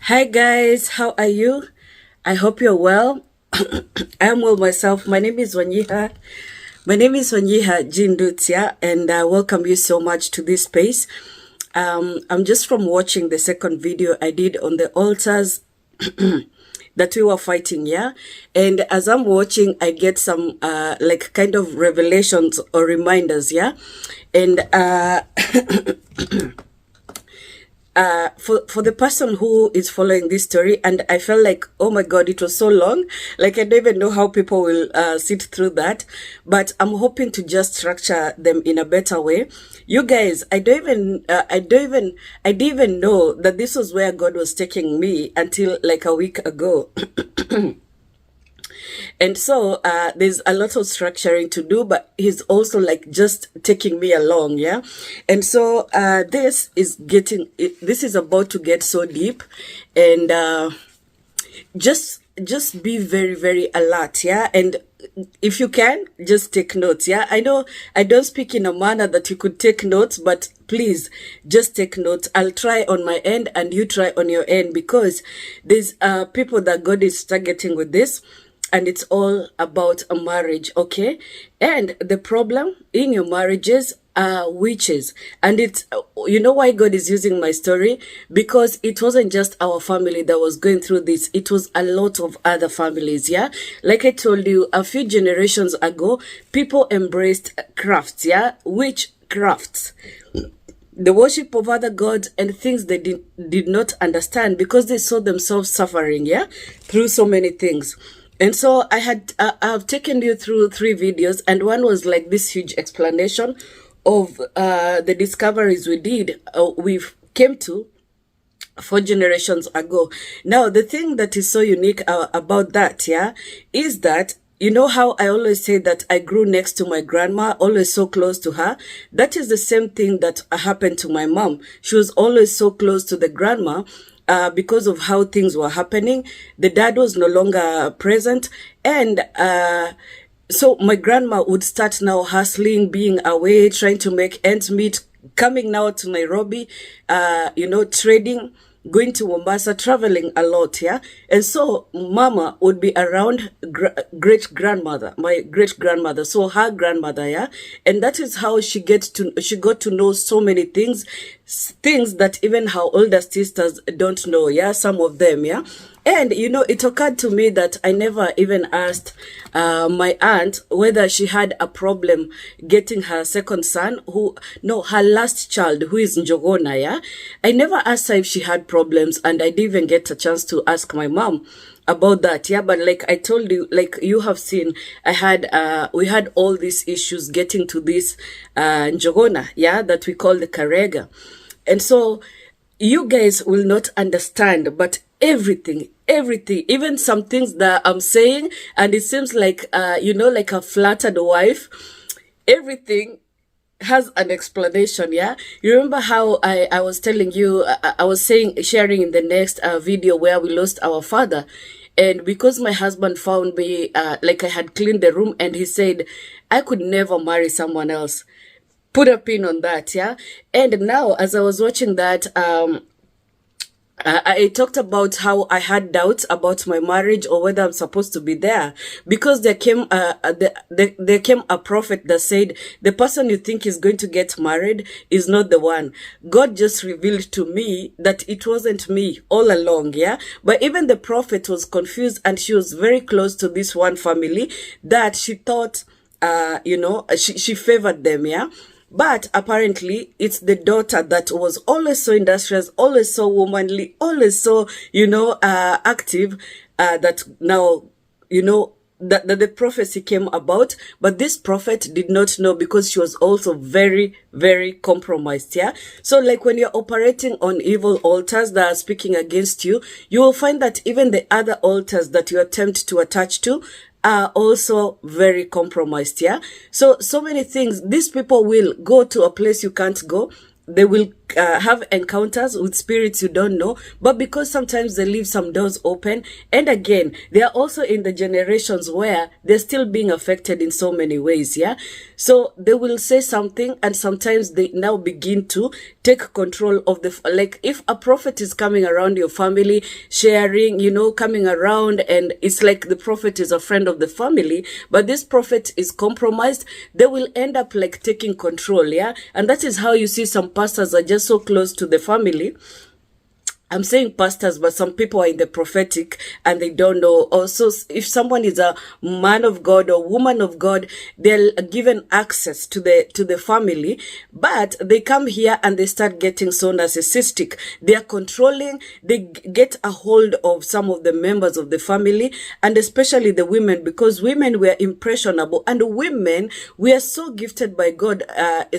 Hi guys, how are you? I hope you're well. I am well myself. My name is Wanyiha. My name is Wanyiha Jindutia, and I welcome you so much to this space. I'm just from watching the second video I did on the altars that we were fighting, yeah? And as I'm watching, I get some like kind of revelations or reminders, yeah? And for the person who is following this story, and I felt like, oh my god, it was so long, like I don't even know how people will sit through that, but I'm hoping to just structure them in a better way. You guys, I didn't even know that this was where God was taking me until like a week ago. And so there's a lot of structuring to do, but he's also like just taking me along, yeah. And so this is about to get so deep, and just be very, very alert, yeah. And if you can, just take notes, yeah. I know I don't speak in a manner that you could take notes, but please just take notes. I'll try on my end and you try on your end, because there's people that God is targeting with this, and it's all about a marriage, okay? And the problem in your marriages are witches. And it's, you know why God is using my story? Because it wasn't just our family that was going through this. It was a lot of other families, yeah? Like I told you, a few generations ago, people embraced crafts, yeah? Witch crafts. The worship of other gods and things they did not understand, because they saw themselves suffering, yeah? Through so many things. And so I've taken you through 3 videos, and one was like this huge explanation of the discoveries we've came to 4 generations ago. Now, the thing that is so unique about that, yeah, is that, you know how I always say that I grew next to my grandma, always so close to her? That is the same thing that happened to my mom. She was always so close to the grandma. Because of how things were happening, the dad was no longer present, and so my grandma would start now hustling, being away, trying to make ends meet, coming now to Nairobi, trading, going to Mombasa, traveling a lot, yeah? And so mama would be around great-grandmother, my great-grandmother, so her grandmother, yeah? And that is how she got to know so many things that even her older sisters don't know, yeah? Some of them, yeah? And, you know, it occurred to me that I never even asked my aunt whether she had a problem getting her second son, her last child, who is Njogona, yeah? I never asked her if she had problems, and I didn't even get a chance to ask my mom about that, yeah? But like I told you, like you have seen, we had all these issues getting to this Njogona, yeah, that we call the Karega. And so you guys will not understand, but everything, even some things that I'm saying, and it seems like, like a flattered wife, everything has an explanation, yeah? You remember how I was telling you, I was sharing in the next video where we lost our father, and because my husband found me, like I had cleaned the room, and he said, I could never marry someone else. Put a pin on that, yeah? And now, as I was watching that, I talked about how I had doubts about my marriage, or whether I'm supposed to be there, because there came a prophet that said, the person you think is going to get married is not the one. God just revealed to me that it wasn't me all along, yeah? But even the prophet was confused, and she was very close to this one family that she thought, she favored them, yeah? But apparently, it's the daughter that was always so industrious, always so womanly, always so, active, that now, that the prophecy came about. But this prophet did not know, because she was also very, very compromised, yeah? So like when you're operating on evil altars that are speaking against you, you will find that even the other altars that you attempt to attach to are also very compromised, yeah? So many things. These people will go to a place you can't go. They will have encounters with spirits you don't know, but because sometimes they leave some doors open. And again, they are also in the generations where they're still being affected in so many ways. Yeah. So they will say something, and sometimes they now begin to take control of the, like if a prophet is coming around your family, sharing, coming around, and it's like the prophet is a friend of the family, but this prophet is compromised, they will end up like taking control. Yeah. And that is how you see some pastors are just so close to the family. I'm saying pastors, but some people are in the prophetic and they don't know. Also, if someone is a man of God or woman of God, they're given access to the family, but they come here and they start getting so narcissistic. They are controlling. They get a hold of some of the members of the family, and especially the women, because women were impressionable, and women, we are so gifted by God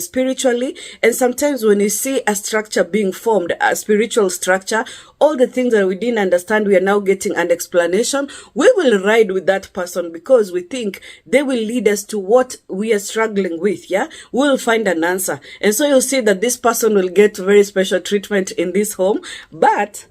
spiritually. And sometimes when you see a structure being formed, a spiritual structure, all the things that we didn't understand, we are now getting an explanation. We will ride with that person because we think they will lead us to what we are struggling with. Yeah, we'll find an answer. And so you'll see that this person will get very special treatment in this home, but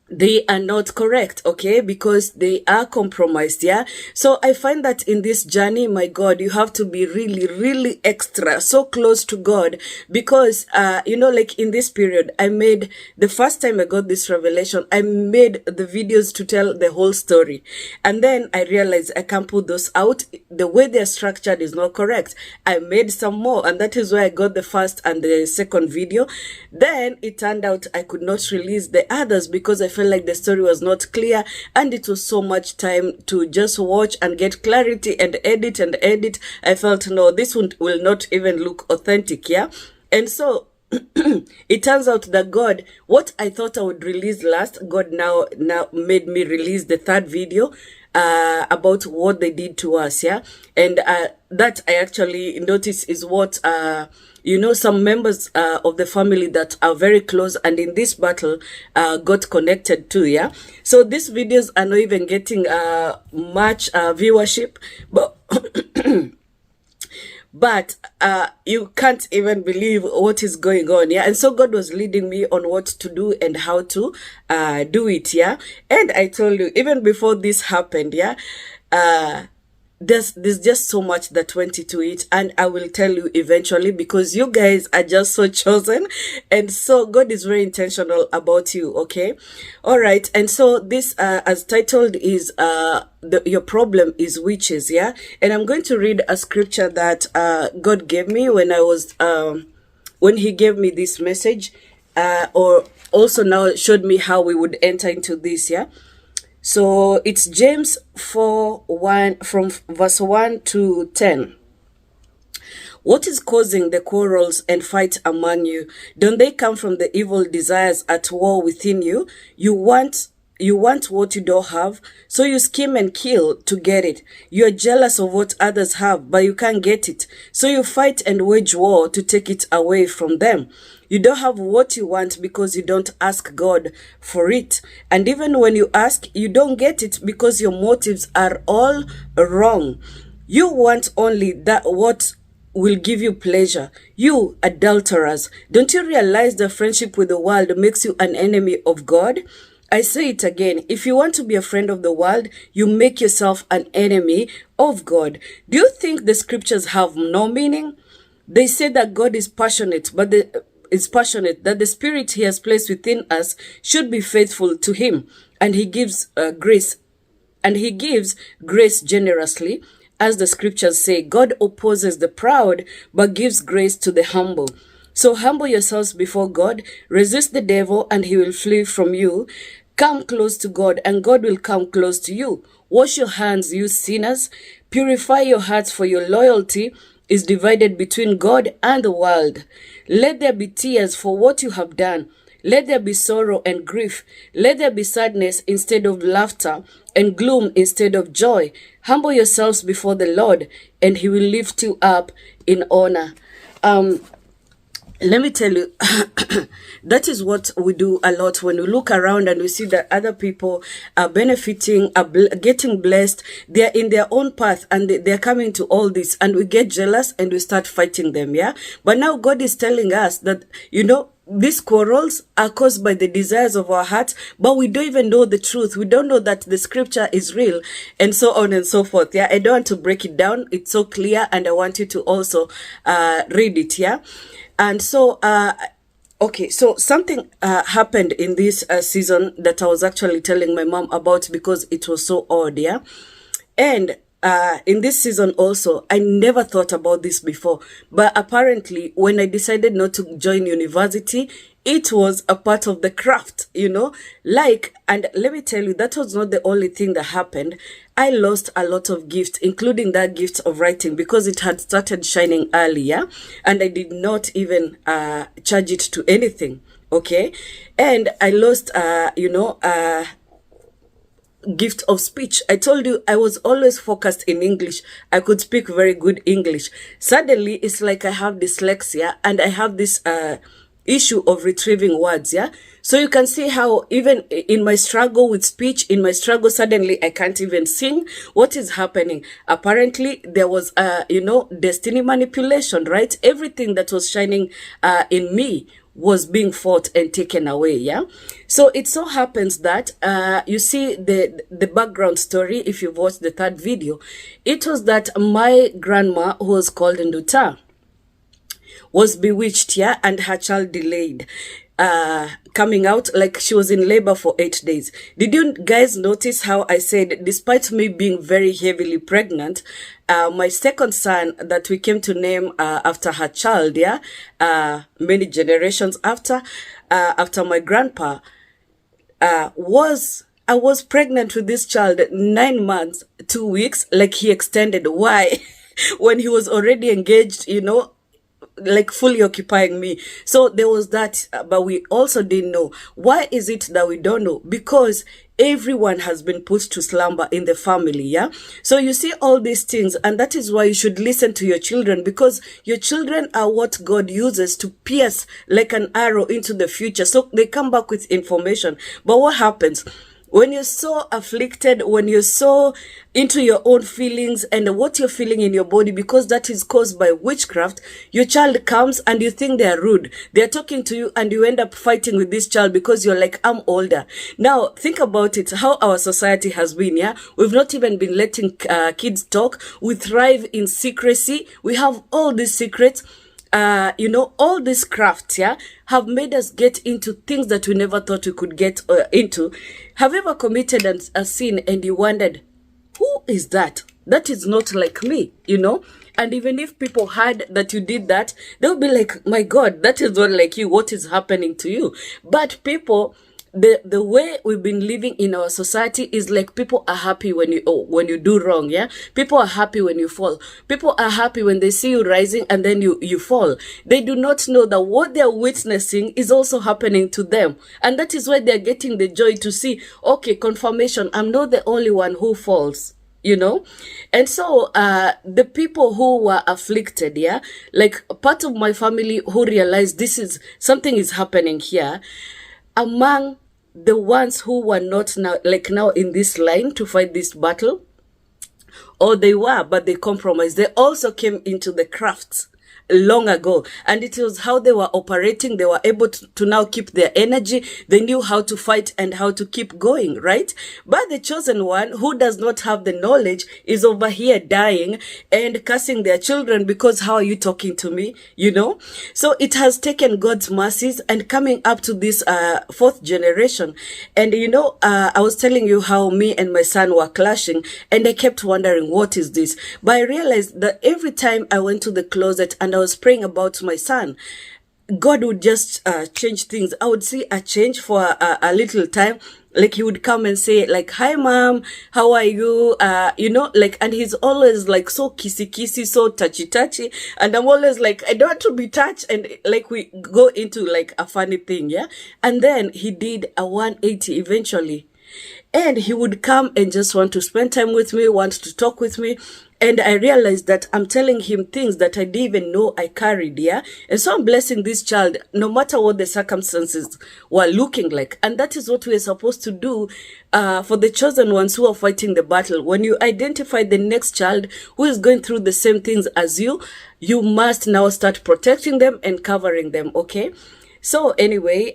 they are not correct, okay, because they are compromised. Yeah. So I find that in this journey, my God, you have to be really, really extra, so close to God, because like in this period, the first time I got this revelation, I made the videos to tell the whole story, and then I realized I can't put those out. The way they're structured is not correct. I made some more, and that is why I got the first and the second video. Then it turned out I could not release the others because I felt like the story was not clear, and it was so much time to just watch and get clarity and edit. I felt, no, this will not even look authentic. Yeah. And so it turns out that God, what I thought I would release last, God now made me release the third video about what they did to us. Yeah. And that I actually noticed is what some members of the family that are very close and in this battle got connected to. Yeah. So these videos are not even getting much viewership, but but you can't even believe what is going on. Yeah. And so God was leading me on what to do and how to do it. Yeah. And I told you, even before this happened, yeah, there's just so much that went into it, and I will tell you eventually, because you guys are just so chosen, and so God is very intentional about you. Okay. All right. And so this as titled is your problem is witches. Yeah. And I'm going to read a scripture that God gave me when I was when he gave me this message, or also now showed me how we would enter into this. Yeah. So it's James 4:1 from verse 1 to 10. What is causing the quarrels and fight among you? Don't they come from the evil desires at war within you? You want what you don't have, so you scheme and kill to get it. You are jealous of what others have, but you can't get it, so you fight and wage war to take it away from them. You don't have what you want because you don't ask God for it. And even when you ask, you don't get it because your motives are all wrong. You want only that what will give you pleasure. You adulterers, don't you realize that friendship with the world makes you an enemy of God? I say it again. If you want to be a friend of the world, you make yourself an enemy of God. Do you think the scriptures have no meaning? They say that God is passionate, but that the spirit he has placed within us should be faithful to him, and he gives grace generously. As the scriptures say, God opposes the proud but gives grace to the humble. So humble yourselves before God, resist the devil and he will flee from you. Come close to God and God will come close to you. Wash your hands, you sinners. Purify your hearts, for your loyalty is divided between God and the world. Let there be tears for what you have done. Let there be sorrow and grief. Let there be sadness instead of laughter and gloom instead of joy. Humble yourselves before the Lord and he will lift you up in honor. let me tell you, that is what we do a lot when we look around and we see that other people are benefiting, are getting blessed. They're in their own path and they're coming to all this, and we get jealous and we start fighting them. Yeah. But now God is telling us that, these quarrels are caused by the desires of our heart, but we don't even know the truth. We don't know that the scripture is real, and so on and so forth. Yeah, I don't want to break it down. It's so clear, and I want you to also read it. Yeah, and so okay, so something happened in this season that I was actually telling my mom about because it was so odd. Yeah, and in this season also, I never thought about this before. But apparently, when I decided not to join university, it was a part of the craft, and let me tell you, that was not the only thing that happened. I lost a lot of gifts, including that gift of writing, because it had started shining earlier, and I did not even charge it to anything. Okay. And I lost, gift of speech. I told you I was always focused in English. I could speak very good English. Suddenly, it's like I have dyslexia and I have this issue of retrieving words. Yeah. So you can see how even in my struggle with speech, suddenly I can't even sing. What is happening? Apparently, there was, destiny manipulation, right? Everything that was shining in me was being fought and taken away. Yeah. So it so happens that you see the background story. If you've watched the third video, it was that my grandma, who was called Nduta, was bewitched. Yeah, and her child delayed coming out. Like, she was in labor for 8 days. Did you guys notice how I said, despite me being very heavily pregnant, my second son that we came to name after her child, yeah, many generations after my grandpa, I was pregnant with this child 9 months, 2 weeks, like he extended. Why? When he was already engaged, like fully occupying me. So there was that, but we also didn't know. Why is it that we don't know? Because everyone has been put to slumber in the family. Yeah. So you see all these things, and that is why you should listen to your children, because your children are what God uses to pierce like an arrow into the future. So they come back with information. But what happens? When you're so afflicted, when you're so into your own feelings and what you're feeling in your body, because that is caused by witchcraft, your child comes and you think they're rude. They're talking to you and you end up fighting with this child because you're like, I'm older. Now, think about it, how our society has been, yeah? We've not even been letting kids talk. We thrive in secrecy. We have all these secrets. All these crafts, yeah, have made us get into things that we never thought we could get into. Have you ever committed a sin and you wondered, who is that? That is not like me, And even if people heard that you did that, they'll be like, my God, that is not like you. What is happening to you? But people, the way we've been living in our society is like, people are happy when you do wrong. Yeah, people are happy when you fall. People are happy when they see you rising and then you fall. They do not know that what they're witnessing is also happening to them, and that is why they're getting the joy to see, okay, confirmation, I'm not the only one who falls. And so the people who were afflicted, yeah, like part of my family who realized something is happening here, among the ones who were not now in this line to fight this battle, or they were, but they compromised. They also came into the crafts long ago, and it was how they were operating. They were able to now keep their energy. They knew how to fight and how to keep going, right? But the chosen one, who does not have the knowledge, is over here dying and cursing their children because, how are you talking to me? So it has taken God's mercies and coming up to this fourth generation. And I was telling you how me and my son were clashing, and I kept wondering, what is this? But I realized that every time I went to the closet and I was praying about my son, God would just change things. I would see a change for a little time. Like, he would come and say, like, hi, Mom, how are you? And he's always like so kissy, so touchy. And I'm always like, I don't want to be touched. And like, we go into like a funny thing. Yeah. And then he did a 180 eventually. And he would come and just want to spend time with me, want to talk with me. And I realized that I'm telling him things that I didn't even know I carried, yeah? And so I'm blessing this child, no matter what the circumstances were looking like. And that is what we're supposed to do for the chosen ones who are fighting the battle. When you identify the next child who is going through the same things as you, you must now start protecting them and covering them, okay? So anyway,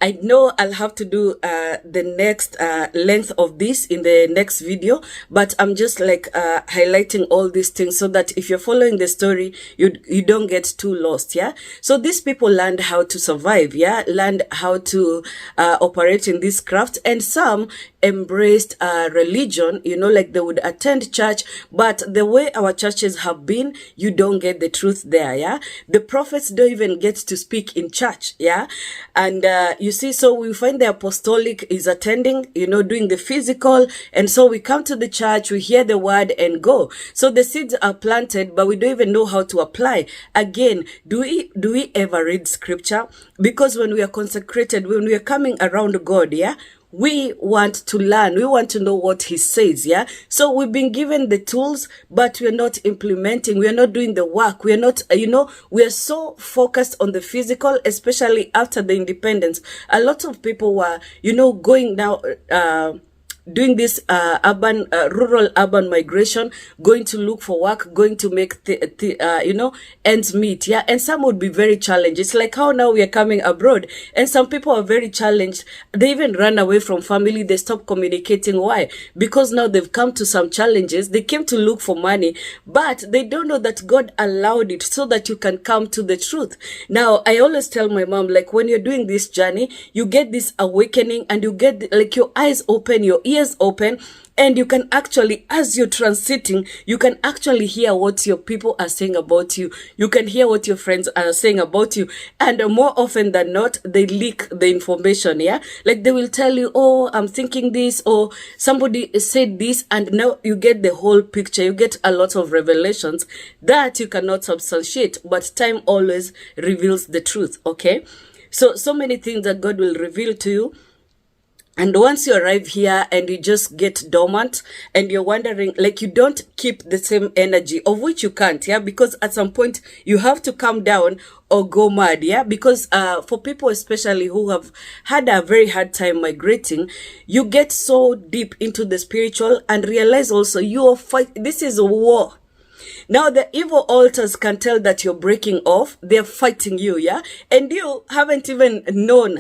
I know I'll have to do the next length of this in the next video, but I'm just like highlighting all these things so that if you're following the story, you don't get too lost, yeah? So these people learned how to survive, yeah? Learned how to operate in this craft, and some embraced religion, you know, like they would attend church, but the way our churches have been, you don't get the truth there, yeah? The prophets don't even get to speak in church, yeah? And you see, so we find the apostolic is attending, you know, doing the physical, and so we come to the church, we hear the word and go. So the seeds are planted, but we don't even know how to apply. Again, do we ever read scripture? Because when we are consecrated, when we are coming around God, yeah, we want to learn. We want to know what he says, yeah? So we've been given the tools, but we're not implementing. We're not doing the work. We're not, you know, we're so focused on the physical, especially after the independence. A lot of people were, you know, going now, doing this rural urban migration, going to look for work, going to make you know, ends meet, yeah? And some would be very challenged. It's like how now we are coming abroad, and some people are very challenged. They even run away from family. They stop communicating. Why? Because now they've come to some challenges. They came to look for money, but they don't know that God allowed it so that you can come to the truth. Now, I always tell my mom, like, when you're doing this journey, you get this awakening, and you get like your eyes open, your ears open, and you can actually, as you're transiting, you can actually hear what your people are saying about you. You can hear what your friends are saying about you. And more often than not, they leak the information, yeah? Like they will tell you, oh, I'm thinking this, or somebody said this, and now you get the whole picture. You get a lot of revelations that you cannot substantiate, but time always reveals the truth, okay? So many things that God will reveal to you. And once you arrive here and you just get dormant and you're wondering, like, you don't keep the same energy, of which you can't, yeah? Because at some point you have to come down or go mad, yeah? Because for people especially who have had a very hard time migrating, you get so deep into the spiritual and realize also you are this is a war. Now the evil altars can tell that you're breaking off. They're fighting you, yeah? And you haven't even known,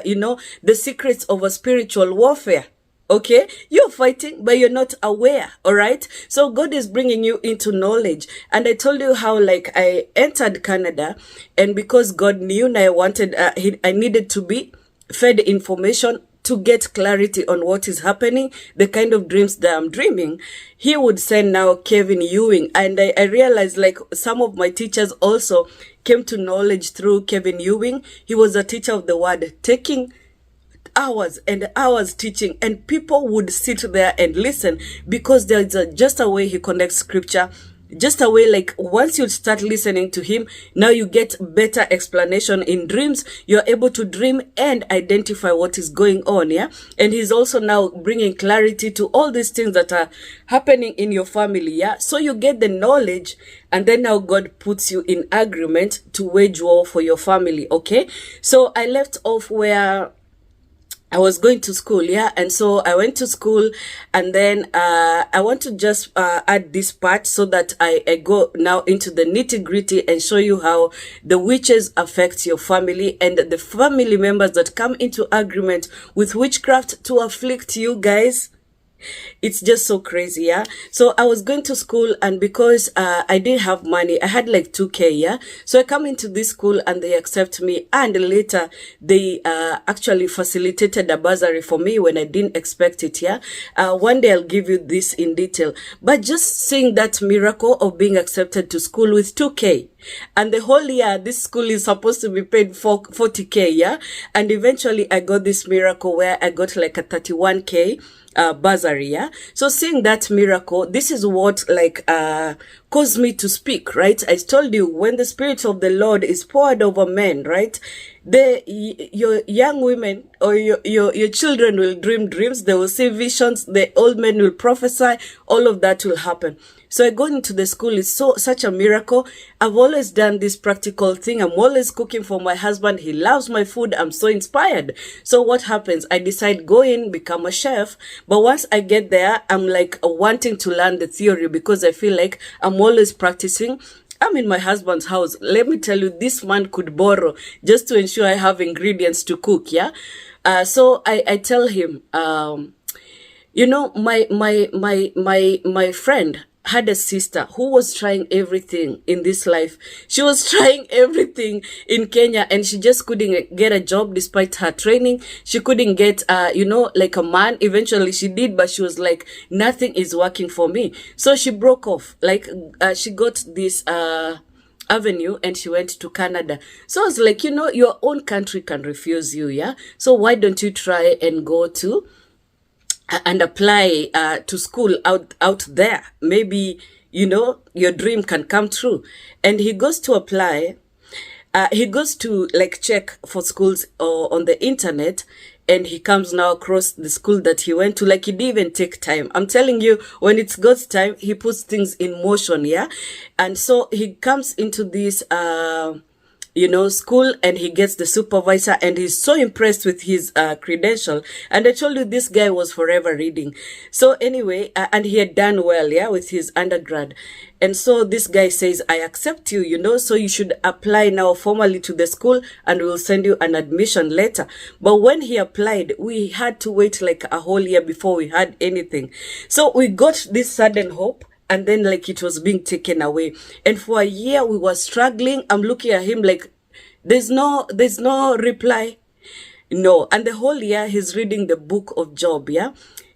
you know, the secrets of a spiritual warfare. Okay, you're fighting, but you're not aware. All right. So God is bringing you into knowledge. And I told you how, like, I entered Canada, and because God knew and I wanted, I needed to be fed information to get clarity on what is happening, the kind of dreams that I'm dreaming. He would send now Kevin Ewing. And I realized, like, some of my teachers also came to knowledge through Kevin Ewing. He was a teacher of the word, taking hours and hours teaching, and people would sit there and listen because there's just a way he connects scripture. Just a way, like, once you start listening to him, now you get better explanation in dreams. You're able to dream and identify what is going on, yeah? And he's also now bringing clarity to all these things that are happening in your family, yeah? So you get the knowledge, and then now God puts you in agreement to wage war for your family, okay? So I left off where I was going to school, yeah? And so I went to school, and then I want to just add this part so that I go now into the nitty-gritty and show you how the witches affect your family and the family members that come into agreement with witchcraft to afflict you guys. It's just so crazy, yeah? So I was going to school, and because I didn't have money, I had like 2K, yeah? So I come into this school and they accept me, and later they actually facilitated a bursary for me when I didn't expect it, yeah? One day I'll give you this in detail. But just seeing that miracle of being accepted to school with 2K, and the whole year, this school is supposed to be paid for 40K, yeah? And eventually I got this miracle where I got like a 31K bursary, yeah? So seeing that miracle, this is what like caused me to speak, right? I told you, when the Spirit of the Lord is poured over men, right, your young women or your children will dream dreams, they will see visions, the old men will prophesy, all of that will happen. So I go into the school, it's such a miracle. I've always done this practical thing. I'm always cooking for my husband. He loves my food. I'm so inspired. So what happens? I decide go in, become a chef. But once I get there, I'm like wanting to learn the theory because I feel like I'm always practicing. I'm in my husband's house. Let me tell you, this man could borrow just to ensure I have ingredients to cook. Yeah. So I tell him, you know, my friend had a sister who was trying everything in this life. She was trying everything in Kenya and she just couldn't get a job despite her training. She couldn't get, you know, like a man. Eventually she did, but she was like, nothing is working for me. So she broke off. Like, she got this, avenue and she went to Canada. So I was like, you know, your own country can refuse you. Yeah. So why don't you try and go to and apply to school out there? Maybe, you know, your dream can come true. And he goes to apply. He goes to like check for schools on the internet, and he comes now across the school that he went to. Like, he didn't even take time. I'm telling you, when it's God's time, he puts things in motion. Yeah. And so he comes into this you know, school, and he gets the supervisor, and he's so impressed with his credential. And I told you this guy was forever reading. So anyway, and he had done well, yeah, with his undergrad. And so this guy says, I accept you, you know, so you should apply now formally to the school and we'll send you an admission letter. But when he applied, we had to wait like a whole year before we had anything. So we got this sudden hope. And then like it was being taken away. And for a year we were struggling. I'm looking at him like, there's no reply. No. And the whole year he's reading the book of Job. Yeah.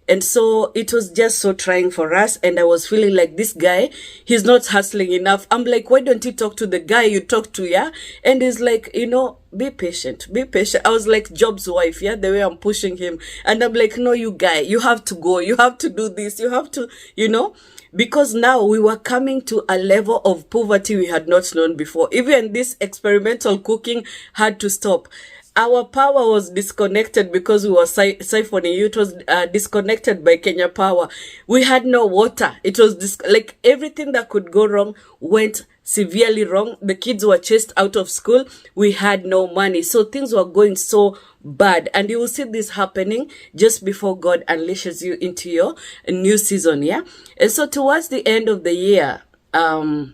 And so it was just so trying for us. And I was feeling like this guy, he's not hustling enough. I'm like, why don't you talk to the guy you talk to? Yeah. And he's like, you know, be patient, be patient. I was like Job's wife. Yeah. The way I'm pushing him. And I'm like, no, you guy, you have to go. You have to do this. You have to, you know. Because now we were coming to a level of poverty we had not known before. Even this experimental cooking had to stop. Our power was disconnected because we were siphoning. It was disconnected by Kenya Power. We had no water. It was like everything that could go wrong went severely wrong. The kids were chased out of school. We had no money. So things were going so bad. And you will see this happening just before God unleashes you into your new season. Yeah. And so towards the end of the year, I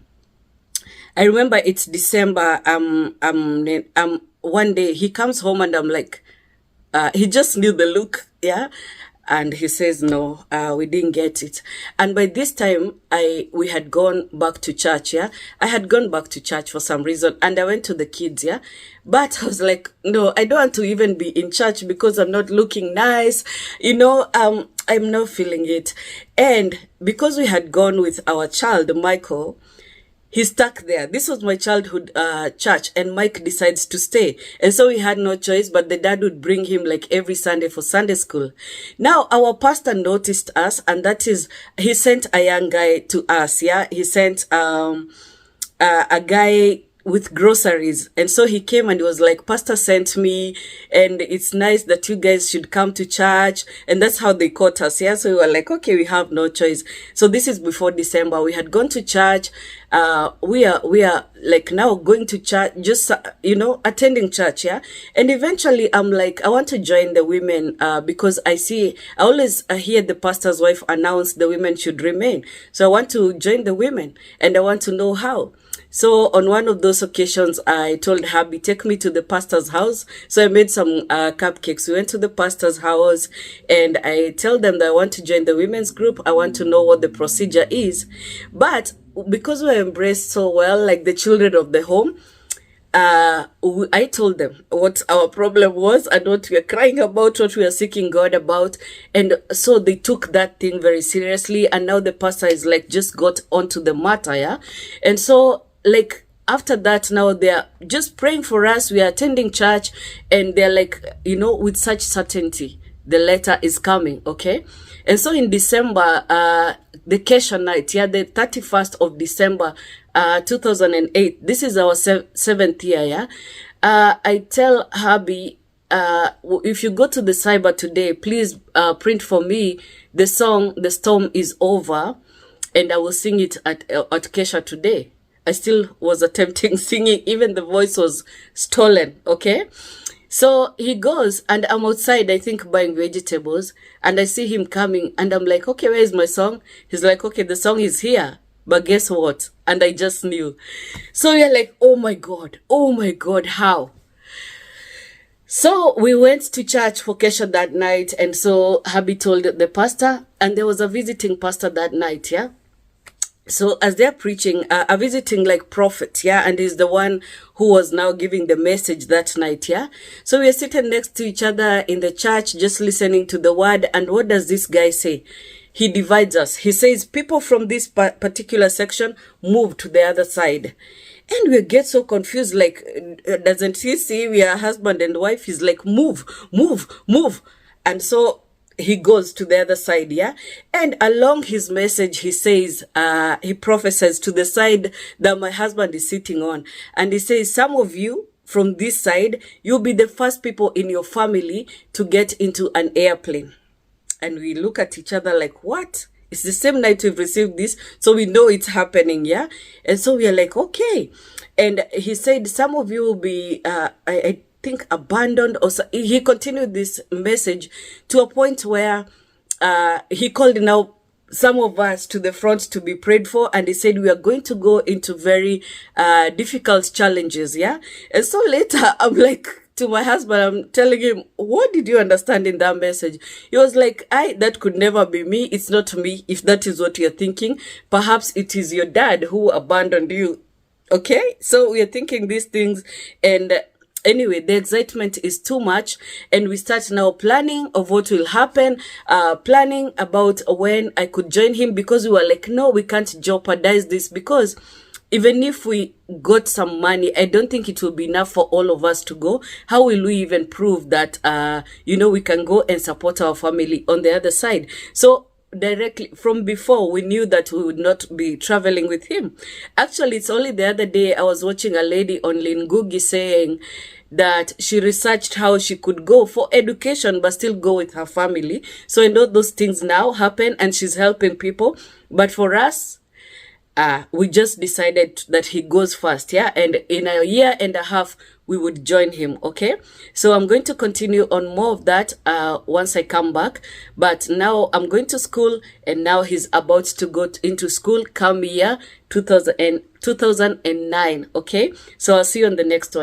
remember it's December. One day he comes home and I'm like, he just knew the look. Yeah. And he says, no, we didn't get it. And by this time, we had gone back to church, yeah. I had gone back to church for some reason, and I went to the kids, yeah. But I was like, no, I don't want to even be in church because I'm not looking nice, you know. I'm not feeling it. And because we had gone with our child, Michael, he's stuck there. This was my childhood church, and Mike decides to stay. And so we had no choice, but the dad would bring him like every Sunday for Sunday school. Now, our pastor noticed us, and that is, he sent a young guy to us, yeah? He sent a guy with groceries. And so he came and he was like, Pastor sent me, and it's nice that you guys should come to church. And that's how they caught us. Yeah. So we were like, okay, we have no choice. So this is before December. We had gone to church. We are like now going to church, just, you know, attending church. Yeah. And eventually I'm like, I want to join the women, because I always hear the pastor's wife announce the women should remain. So I want to join the women, and I want to know how. So on one of those occasions, I told Habi, take me to the pastor's house. So I made some cupcakes. We went to the pastor's house, and I tell them that I want to join the women's group. I want to know what the procedure is. But because we're embraced so well, like the children of the home, I told them what our problem was and what we are crying about, what we are seeking God about. And so they took that thing very seriously. And now the pastor is like, just got onto the matter. Yeah. And so like, after that, now they're just praying for us. We are attending church, and they're like, you know, with such certainty, the letter is coming. Okay. And so in December, the Kesha night, yeah, the 31st of December, 2008, this is our seventh year, yeah. I tell hubby, if you go to the cyber today, please print for me the song "The Storm Is Over," and I will sing it at Kesha today. I still was attempting singing, even the voice was stolen. Okay. So he goes, and I'm outside, I think, buying vegetables, and I see him coming, and I'm like, okay, where is my song? He's like, okay, the song is here, but guess what? And I just knew. So we're like, oh my God, how? So we went to church for Kesha that night, and so hubby told the pastor, and there was a visiting pastor that night, yeah? So as they're preaching, are visiting like prophet, yeah, and he's the one who was now giving the message that night, yeah. So we are sitting next to each other in the church, just listening to the word. And what does this guy say? He divides us. He says, people from this particular section move to the other side. And we get so confused, like, doesn't he see we are husband and wife? He's like, move. And so he goes to the other side, yeah? And along his message, he says, he prophesies to the side that my husband is sitting on. And he says, some of you from this side, you'll be the first people in your family to get into an airplane. And we look at each other like, what? It's the same night we've received this, so we know it's happening, yeah? And so we are like, okay. And he said, some of you will be, I think, abandoned, or so. He continued this message to a point where he called now some of us to the front to be prayed for, and he said we are going to go into very difficult challenges, yeah? And so later I'm like, to my husband, I'm telling him, what did you understand in that message? He was like, that could never be me. It's not me. If that is what you're thinking, perhaps it is your dad who abandoned you. Okay. So we are thinking these things, and anyway, the excitement is too much, and we start now planning of what will happen, planning about when I could join him, because we were like, no, we can't jeopardize this, because even if we got some money, I don't think it will be enough for all of us to go. How will we even prove that, we can go and support our family on the other side? So directly from before, we knew that we would not be traveling with him. Actually, it's only the other day I was watching a lady on Lingugi saying that she researched how she could go for education but still go with her family. So I know those things now happen, and she's helping people. But for us, we just decided that he goes first, yeah? And in a year and a half, we would join him, okay? So I'm going to continue on more of that once I come back. But now I'm going to school, and now he's about to go into school come year 2009, okay? So I'll see you on the next one.